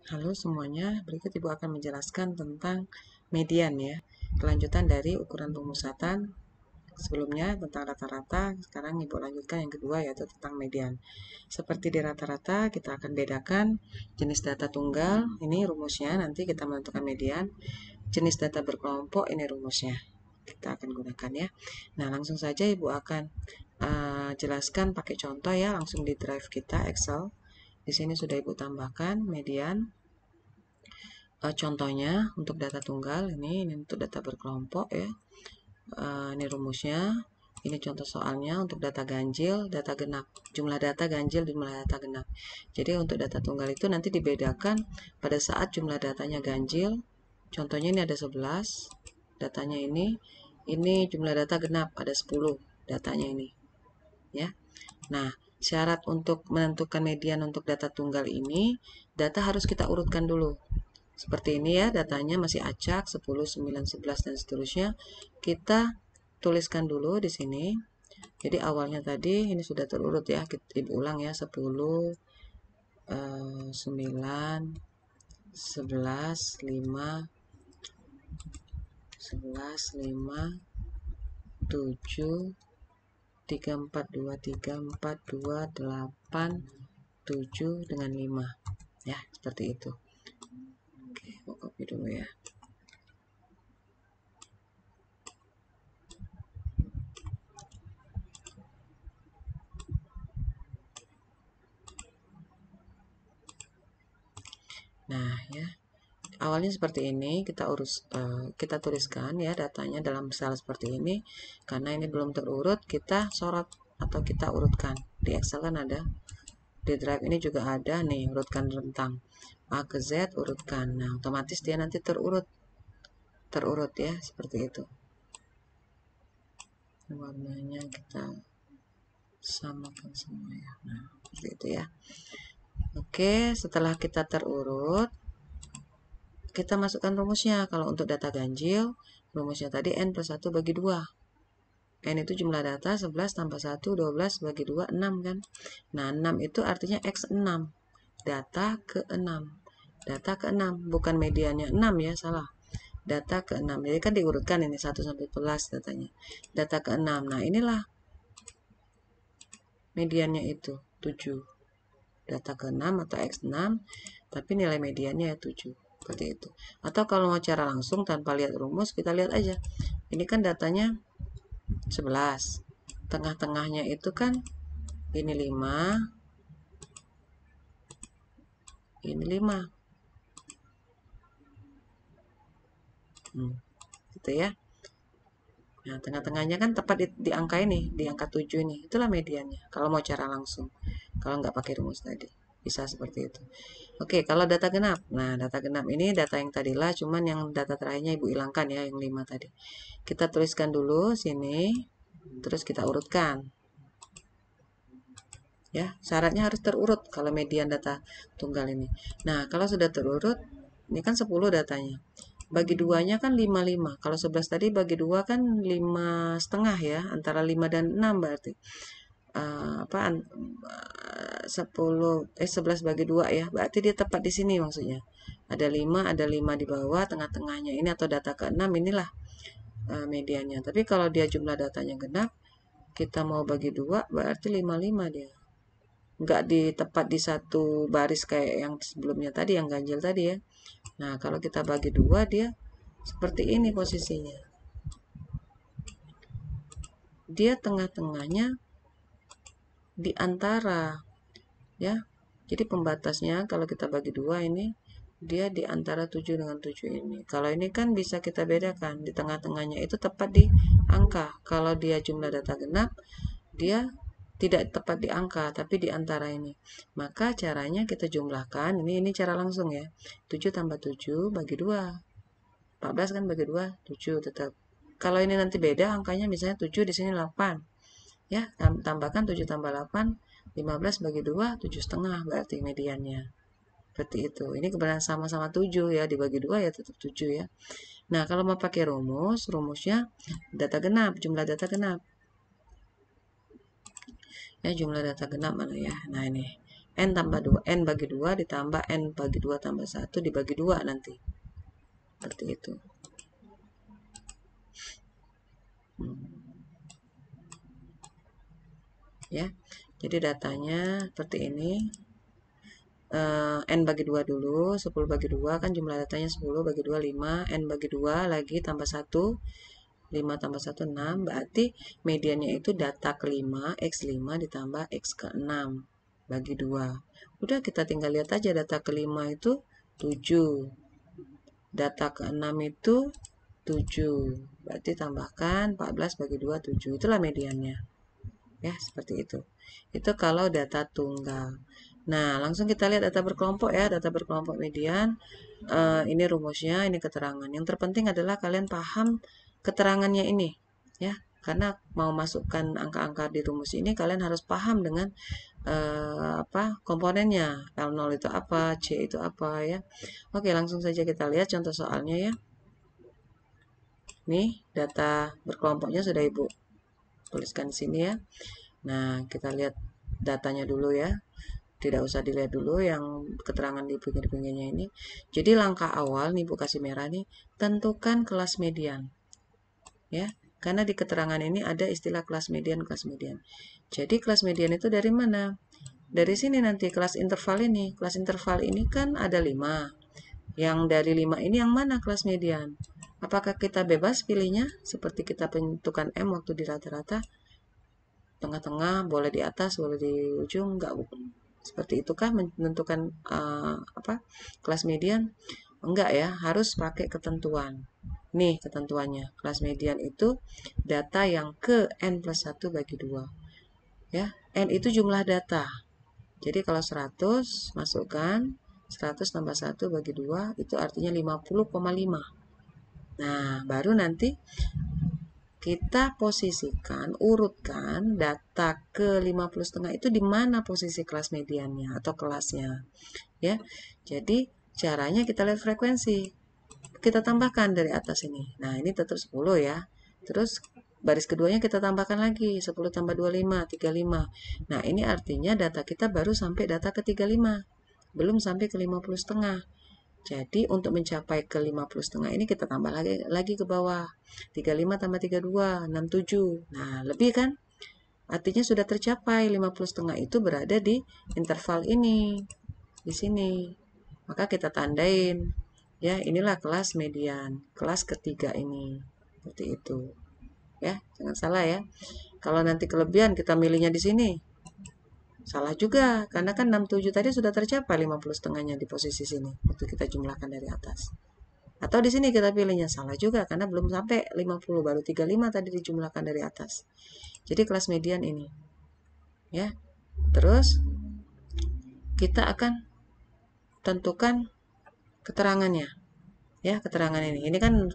Halo semuanya, berikut Ibu akan menjelaskan tentang median ya. Kelanjutan dari ukuran pemusatan sebelumnya tentang rata-rata, sekarang Ibu lanjutkan yang kedua yaitu tentang median. Seperti di rata-rata, kita akan bedakan jenis data tunggal, ini rumusnya, nanti kita menentukan median. Jenis data berkelompok, ini rumusnya. Kita akan gunakan ya. Nah, langsung saja Ibu akan jelaskan pakai contoh ya, langsung di drive kita Excel. Di sini sudah Ibu tambahkan median. Contohnya untuk data tunggal ini untuk data berkelompok ya. Ini rumusnya. Ini contoh soalnya untuk data ganjil, data genap. Jumlah data ganjil, jumlah data genap. Jadi untuk data tunggal itu nanti dibedakan pada saat jumlah datanya ganjil. Contohnya ini ada 11 datanya ini jumlah data genap ada 10 datanya ini ya. Nah, syarat untuk menentukan median untuk data tunggal ini, data harus kita urutkan dulu. Seperti ini ya, datanya masih acak 10, 9, 11 dan seterusnya. Kita tuliskan dulu di sini. Jadi awalnya tadi ini sudah terurut ya. Ibu ulang ya, 10, 9, 11, 5, 11, 5, 7, 3, 4, 2, 3, 4, 2, 8, 7 dengan 5 ya, seperti itu. Oke, aku copy dulu ya. Nah ya, awalnya seperti ini, kita tuliskan ya datanya dalam sel seperti ini. Karena ini belum terurut, kita sorot atau kita urutkan. Di Excel kan ada, di Drive ini juga ada nih, urutkan rentang A ke Z, urutkan. Nah, otomatis dia nanti terurut ya, seperti itu. Warnanya kita samakan semua ya. Nah, seperti itu ya. Oke, setelah kita terurut, kita masukkan rumusnya. Kalau untuk data ganjil, rumusnya tadi N plus 1 bagi 2. N itu jumlah data, 11 tambah 1, 12 bagi 2, 6 kan. Nah, 6 itu artinya X6. Data ke 6. Data ke 6, bukan mediannya 6 ya, salah. Data ke 6. Jadi kan diurutkan ini 1 sampai 11 datanya. Data ke 6. Nah, inilah mediannya itu 7. Data ke 6 atau X6, tapi nilai mediannya ya 7. Seperti itu. Atau kalau mau cara langsung tanpa lihat rumus, kita lihat aja. Ini kan datanya 11. Tengah-tengahnya itu kan ini 5, ini 5. Gitu ya. Nah, tengah-tengahnya kan tepat di angka ini, di angka 7 ini. Itulah mediannya. Kalau mau cara langsung. Kalau nggak pakai rumus tadi. Bisa seperti itu. Oke, kalau data genap. Nah, data genap ini data yang tadilah, cuman yang data terakhirnya Ibu hilangkan ya, yang 5 tadi. Kita tuliskan dulu sini, terus kita urutkan. Ya, syaratnya harus terurut kalau median data tunggal ini. Nah, kalau sudah terurut, ini kan 10 datanya. Bagi duanya kan 5, 5. Kalau 11 tadi bagi 2 kan 5,5 ya, antara 5 dan 6 berarti. 11 bagi 2 ya, berarti dia tepat di sini maksudnya. Ada 5 di bawah, tengah-tengahnya ini atau data ke-6 inilah mediannya. Tapi kalau dia jumlah datanya genap, kita mau bagi 2 berarti 5, 5 dia. Nggak tepat di satu baris kayak yang sebelumnya tadi, yang ganjil tadi ya. Nah, kalau kita bagi 2 dia seperti ini posisinya. Dia tengah-tengahnya di antara ya. Jadi pembatasnya kalau kita bagi 2 ini dia di antara 7 dengan 7 ini. Kalau ini kan bisa kita bedakan, di tengah-tengahnya itu tepat di angka. Kalau dia jumlah data genap, dia tidak tepat di angka, tapi di antara ini. Maka caranya kita jumlahkan, ini cara langsung ya. 7 tambah 7 bagi 2. 14 kan bagi 2, 7 tetap. Kalau ini nanti beda angkanya, misalnya 7 di sini 8. Ya, tambahkan 7 tambah 8, 15 bagi 2, 7,5 berarti mediannya. Seperti itu. Ini kebenaran sama-sama 7 ya, dibagi 2 ya tetap 7 ya. Nah, kalau mau pakai rumusnya data genap, jumlah data genap. Ya, jumlah data genap mana ya? Nah, ini N tambah 2, N bagi 2 ditambah N bagi 2 tambah 1 dibagi 2 nanti. Seperti itu. Ya, jadi datanya seperti ini. N bagi 2 dulu, 10 bagi 2 kan jumlah datanya 10 bagi 2 5, N bagi 2 lagi tambah 1, 5 tambah 1 6, berarti mediannya itu data kelima X5 ditambah X ke-6 bagi 2. Udah kita tinggal lihat aja data kelima itu 7, data ke-6 itu 7, berarti tambahkan 14 bagi 2 7, itulah mediannya. Ya, seperti itu. Itu kalau data tunggal. Nah, langsung kita lihat data berkelompok ya, data berkelompok median. Ini rumusnya, ini keterangan. Yang terpenting adalah kalian paham keterangannya ini, ya. Karena mau masukkan angka-angka di rumus ini, kalian harus paham dengan komponennya. L0 itu apa, C itu apa ya. Oke, langsung saja kita lihat contoh soalnya ya. Nih, data berkelompoknya sudah Ibu tuliskan di sini ya. Nah, kita lihat datanya dulu ya. Tidak usah dilihat dulu yang keterangan di pinggir-pinggirnya ini. Jadi langkah awal nih Bu kasih merah nih, tentukan kelas median. Ya, karena di keterangan ini ada istilah kelas median, kelas median. Jadi kelas median itu dari mana? Dari sini nanti kelas interval ini. Kelas interval ini kan ada 5. Yang dari 5 ini yang mana kelas median? Apakah kita bebas pilihnya seperti kita tentukan M waktu di rata-rata? Tengah-tengah, boleh di atas, boleh di ujung, enggak Bu. Seperti itukah menentukan kelas median? Enggak ya, harus pakai ketentuan. Nih ketentuannya, kelas median itu data yang ke N plus 1 bagi 2. Ya, N itu jumlah data. Jadi kalau 100, masukkan 100 tambah 1 bagi 2, itu artinya 50,5. Nah, baru nanti kita posisikan, urutkan data ke 50,5 itu di mana posisi kelas mediannya atau kelasnya. Ya, jadi caranya kita lihat frekuensi. Kita tambahkan dari atas ini. Nah, ini tetap 10 ya. Terus baris keduanya kita tambahkan lagi. 10 tambah 25, 35. Nah, ini artinya data kita baru sampai data ke 35. Belum sampai ke 50,5. Jadi, untuk mencapai ke 50,5 ini kita tambah lagi ke bawah. 35 tambah 32, 67. Nah, lebih kan? Artinya sudah tercapai 50,5 itu berada di interval ini. Di sini. Maka kita tandain. Ya, inilah kelas median, kelas ketiga ini. Seperti itu. Ya, jangan salah ya. Kalau nanti kelebihan kita milihnya di sini. Salah juga, karena kan 67 tadi sudah tercapai 50,5-nya di posisi sini. Waktu kita jumlahkan dari atas. Atau di sini kita pilihnya salah juga, karena belum sampai 50, baru 35 tadi dijumlahkan dari atas. Jadi kelas median ini. Ya, terus kita akan tentukan keterangannya. Ya, keterangan ini. Ini kan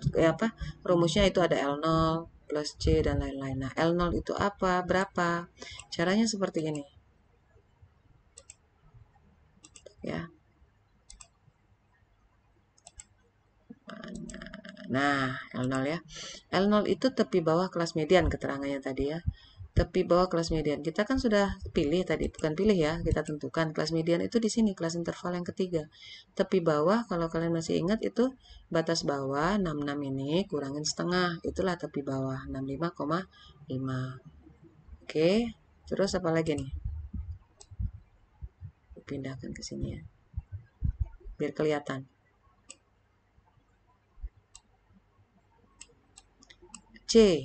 rumusnya itu ada L0 plus C dan lain-lain. Nah, L0 itu apa? Berapa? Caranya seperti ini. Ya. Nah, L0 ya. L0 itu tepi bawah kelas median keterangannya tadi ya. Tepi bawah kelas median. Kita kan sudah pilih tadi, bukan pilih ya, kita tentukan kelas median itu di sini, kelas interval yang ketiga. Tepi bawah, kalau kalian masih ingat itu batas bawah 66 ini kurangin setengah, itulah tepi bawah 65,5. Oke, terus apa lagi nih? Pindahkan ke sini ya, biar kelihatan. C,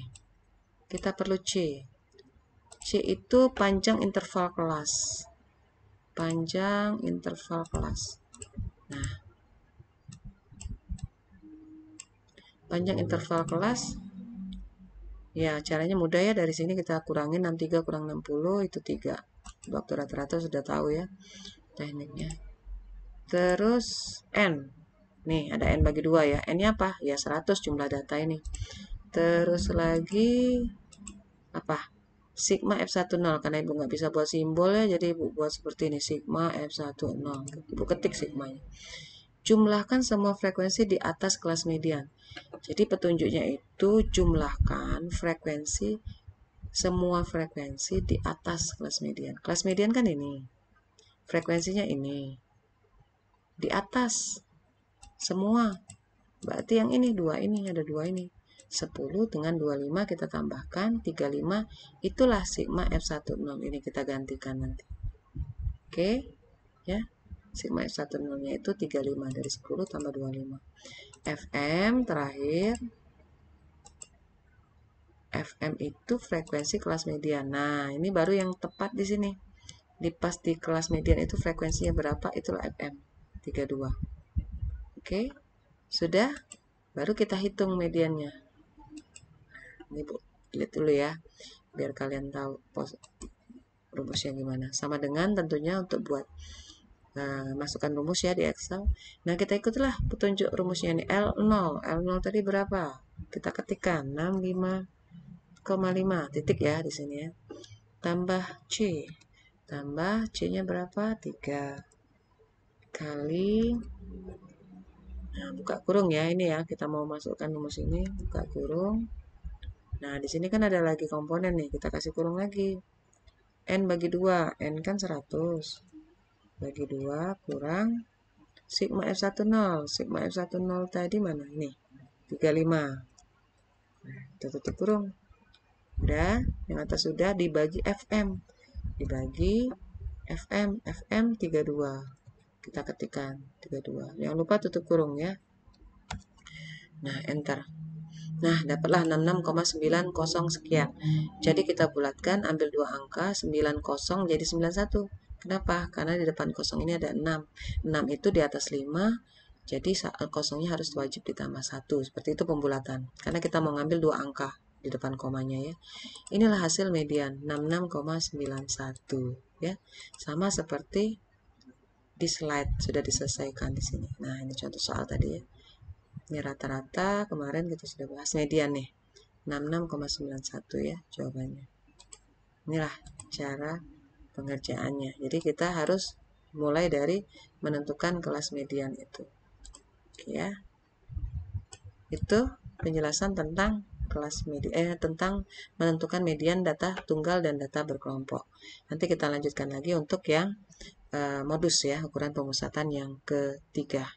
kita perlu C. C itu panjang interval kelas. Panjang interval kelas. Nah, panjang interval kelas. Ya, caranya mudah ya. Dari sini kita kurangin 63 kurang 60 itu 3. Waktu rata-rata sudah tahu ya tekniknya. Terus N. Nih, ada N bagi 2 ya. N-nya apa? Ya 100 jumlah data ini. Terus lagi apa? Sigma F10, karena Ibu nggak bisa buat simbol ya, jadi Ibu buat seperti ini, sigma F10. Ibu ketik sigmanya. Jumlahkan semua frekuensi di atas kelas median. Jadi petunjuknya itu jumlahkan semua frekuensi di atas kelas median. Kelas median kan ini. frekuensinya ini. Di atas semua. Berarti yang ini dua ini, ada dua ini. 10 dengan 25 kita tambahkan 35, itulah sigma F10 ini kita gantikan nanti. Oke, ya. Sigma F10-nya itu 35 dari 10 tambah 25. FM terakhir. FM itu frekuensi kelas median. Nah, ini baru yang tepat di sini. Di pas di kelas median itu frekuensinya berapa? Itulah FM 32. Oke, sudah. Baru kita hitung mediannya. Ini Bu, lihat dulu ya, biar kalian tahu rumusnya gimana. Sama dengan tentunya untuk buat masukkan rumus ya di Excel. Nah, kita ikutlah petunjuk rumusnya ini. L0. L0 tadi berapa? Kita ketikkan 65,5 titik ya di sini ya. Tambah C. Tambah C-nya berapa? 3 kali, nah, buka kurung ya, ini ya, kita mau masukkan rumus ini, buka kurung. Nah, di sini kan ada lagi komponen nih, kita kasih kurung lagi. N bagi 2, N kan 100. Bagi 2 kurang sigma F10. Sigma F10 tadi mana? Ini, 35. Nah, kita tutup kurung. Udah, yang atas sudah, dibagi FM. Dibagi FM, FM 32. Kita ketikkan 32. Jangan lupa tutup kurung ya. Nah, enter. Nah, dapatlah 66,90 sekian. Jadi kita bulatkan, ambil dua angka, 90 jadi 91. Kenapa? Karena di depan kosong ini ada 6. 6 itu di atas 5, jadi kosongnya harus wajib ditambah 1. Seperti itu pembulatan. Karena kita mau ngambil dua angka di depan komanya ya. Inilah hasil median, 66,91 ya. Sama seperti di slide sudah diselesaikan di sini. Nah, ini contoh soal tadi ya. Ini rata-rata kemarin kita sudah bahas median nih. 66,91 ya jawabannya. Inilah cara pengerjaannya. Jadi kita harus mulai dari menentukan kelas median itu. Oke ya. Itu penjelasan tentang kelas median, tentang menentukan median data tunggal dan data berkelompok. Nanti kita lanjutkan lagi untuk yang modus ya, ukuran pemusatan yang ketiga.